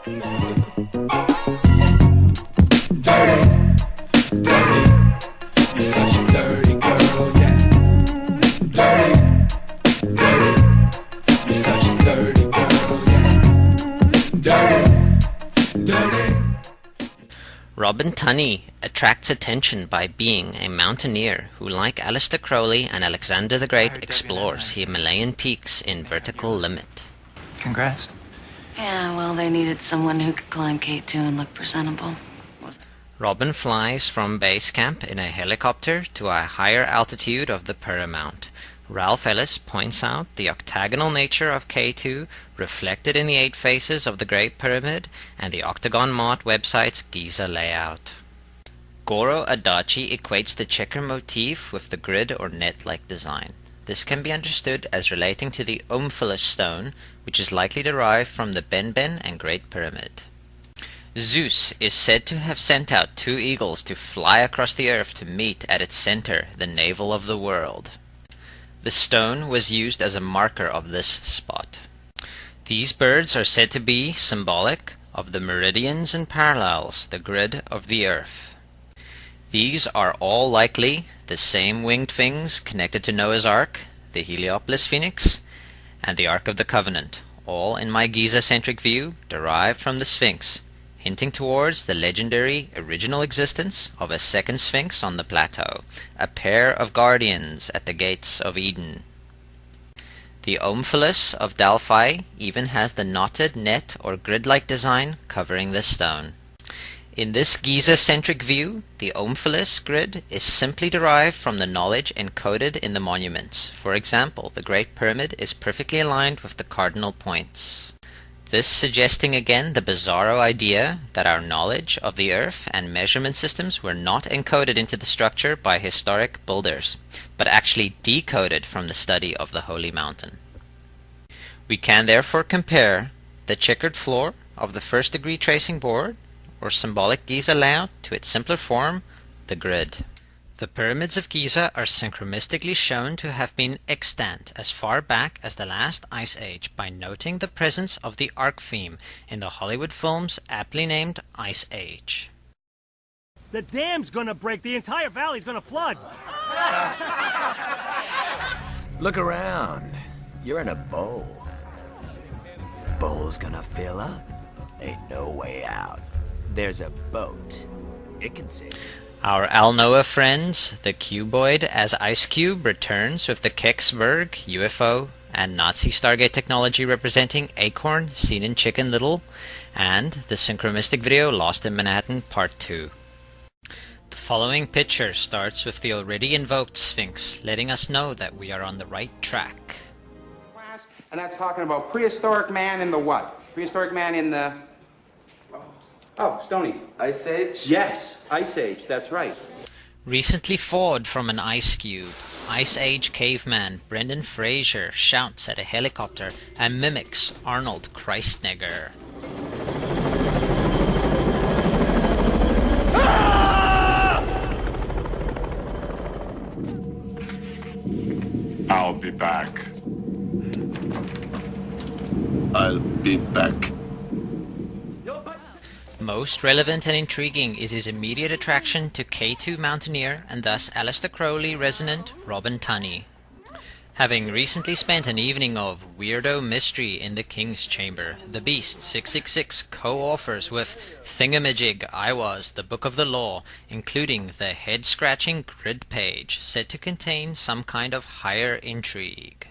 Dirty, dirty, you're such a dirty girl, yeah. Dirty, dirty, you're such a dirty girl, yeah. Dirty, dirty. Robin Tъni attracts attention by being a mountaineer who, like Aleister Crowley and Alexander the Great, explores Himalayan peaks in vertical limit. Congrats. Yeah, well, they needed someone who could climb K2 and look presentable. Robin flies from base camp in a helicopter to a higher altitude of the Paramount. Ralph Ellis points out the octagonal nature of K2 reflected in the 8 faces of the Great Pyramid and the Octagon Mart website's Giza layout. Goro Adachi equates the checker motif with the grid or net-like design. This can be understood as relating to the Omphalos stone, which is likely derived from the Benben and Great Pyramid. Zeus is said to have sent out 2 eagles to fly across the earth to meet at its center, the navel of the world. The stone was used as a marker of this spot. These birds are said to be symbolic of the meridians and parallels, the grid of the earth. These are all likely the same winged things connected to Noah's Ark, the Heliopolis Phoenix, and the Ark of the Covenant, all in my Giza-centric view derived from the Sphinx, hinting towards the legendary original existence of a second Sphinx on the plateau, a pair of guardians at the gates of Eden. The Omphalos of Delphi even has the knotted net or grid-like design covering the stone. In this Giza-centric view, the Omphalos grid is simply derived from the knowledge encoded in the monuments. For example, the Great Pyramid is perfectly aligned with the cardinal points. This suggesting again the bizarro idea that our knowledge of the Earth and measurement systems were not encoded into the structure by historic builders, but actually decoded from the study of the Holy Mountain. We can therefore compare the checkered floor of the first-degree tracing board or symbolic Giza layout to its simpler form, the grid. The pyramids of Giza are synchromistically shown to have been extant as far back as the last ice age by noting the presence of the arc theme in the Hollywood films aptly named Ice Age. The dam's gonna break, the entire valley's gonna flood! Look around. You're in a bowl. Bowl's gonna fill up. Ain't no way out. There's a boat. It can sink. Our Al-Noah friends, the Cuboid as Ice Cube, returns with the Kecksburg UFO and Nazi Stargate technology representing Acorn seen in Chicken Little, and the synchromistic video Lost in Manhattan Part 2. The following picture starts with the already invoked Sphinx, letting us know that we are on the right track. And that's talking about prehistoric man in the what? Prehistoric man in the... Oh, Stony. Ice Age? Yes, Ice Age, that's right. Recently thawed from an ice cube, Ice Age caveman Brendan Fraser shouts at a helicopter and mimics Arnold Kreisnegger. I'll be back. I'll be back. Most relevant and intriguing is his immediate attraction to K2 mountaineer and thus Aleister Crowley resonant Robin Tъni. Having recently spent an evening of weirdo mystery in the King's Chamber, the Beast 666 co-authors with Thingamajig I Was, the Book of the Law, including the head-scratching grid page, said to contain some kind of higher intrigue.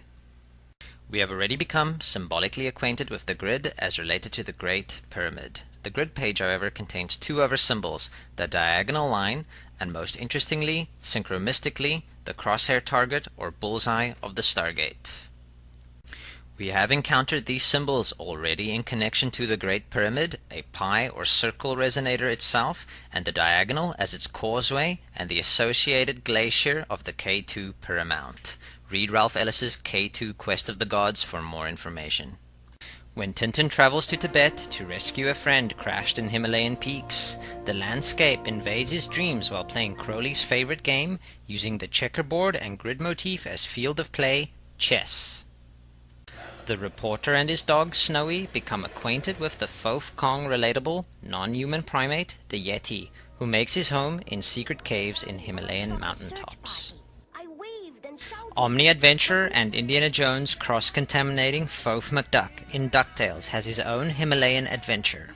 We have already become symbolically acquainted with the grid as related to the Great Pyramid. The grid page, however, contains 2 other symbols, the diagonal line, and most interestingly, synchromistically, the crosshair target or bullseye of the Stargate. We have encountered these symbols already in connection to the Great Pyramid, a pi or circle resonator itself, and the diagonal as its causeway and the associated glacier of the K2 Paramount. Read Ralph Ellis's K2 Quest of the Gods for more information. When Tintin travels to Tibet to rescue a friend crashed in Himalayan peaks, the landscape invades his dreams while playing Crowley's favorite game, using the checkerboard and grid motif as field of play, chess. The reporter and his dog Snowy become acquainted with the Phof Kong relatable, non-human primate, the Yeti, who makes his home in secret caves in Himalayan mountaintops. Omni-adventurer and Indiana Jones cross-contaminating Phof McDuck in DuckTales has his own Himalayan adventure.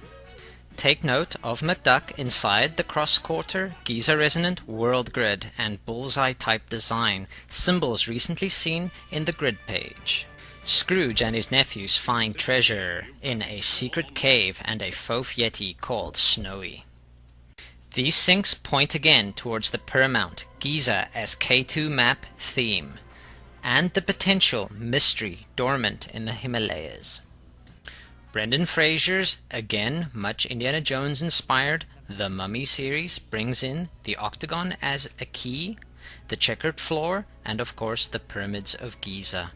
Take note of McDuck inside the cross-quarter, Giza-resonant world grid and bullseye-type design, symbols recently seen in the grid page. Scrooge and his nephews find treasure in a secret cave and a Phof Yeti called Snowy. These syncs point again towards the Paramount Giza as K2 map theme, and the potential mystery dormant in the Himalayas. Brendan Fraser's, again much Indiana Jones inspired, The Mummy series brings in the octagon as a key, the checkered floor, and of course the pyramids of Giza.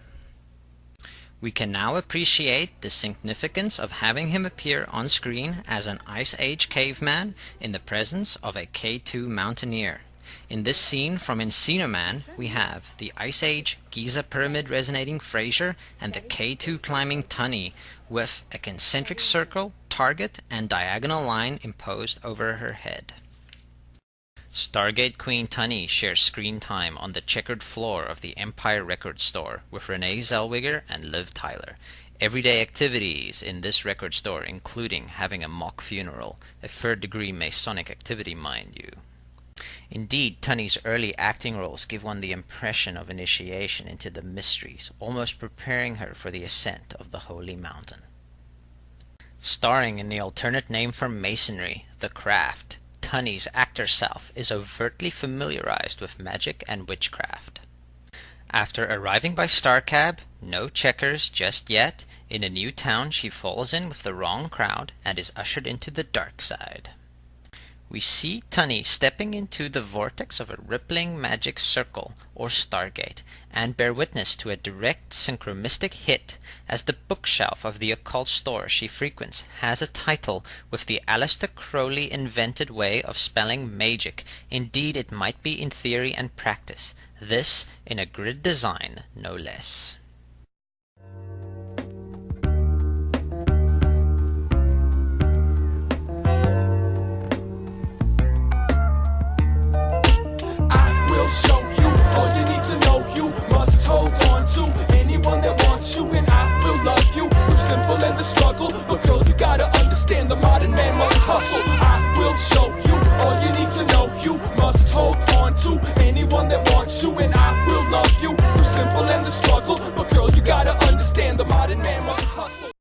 We can now appreciate the significance of having him appear on screen as an Ice Age caveman in the presence of a K2 mountaineer. In this scene from Encino Man, we have the Ice Age Giza Pyramid resonating Fraser and the K2 climbing Tuni, with a concentric circle, target, and diagonal line imposed over her head. Stargate Queen Tuni shares screen time on the checkered floor of the Empire Record Store with Renee Zellweger and Liv Tyler. Everyday activities in this record store including having a mock funeral, a third-degree Masonic activity mind you. Indeed, Tuni's early acting roles give one the impression of initiation into the mysteries, almost preparing her for the ascent of the Holy Mountain. Starring in the alternate name for Masonry, The Craft, Tuni's actor self is overtly familiarized with magic and witchcraft. After arriving by Starcab, no checkers just yet, in a new town she falls in with the wrong crowd and is ushered into the dark side. We see Tuni stepping into the vortex of a rippling magic circle, or Stargate, and bear witness to a direct synchromistic hit, as the bookshelf of the occult store she frequents has a title with the Aleister Crowley invented way of spelling magic. Indeed, it might be in theory and practice. This in a grid design, no less. Show you all you need to know. You must hold on to anyone that wants you, and I will love you through simple and the struggle. But girl, you gotta understand the modern man must hustle. I will show you all you need to know. You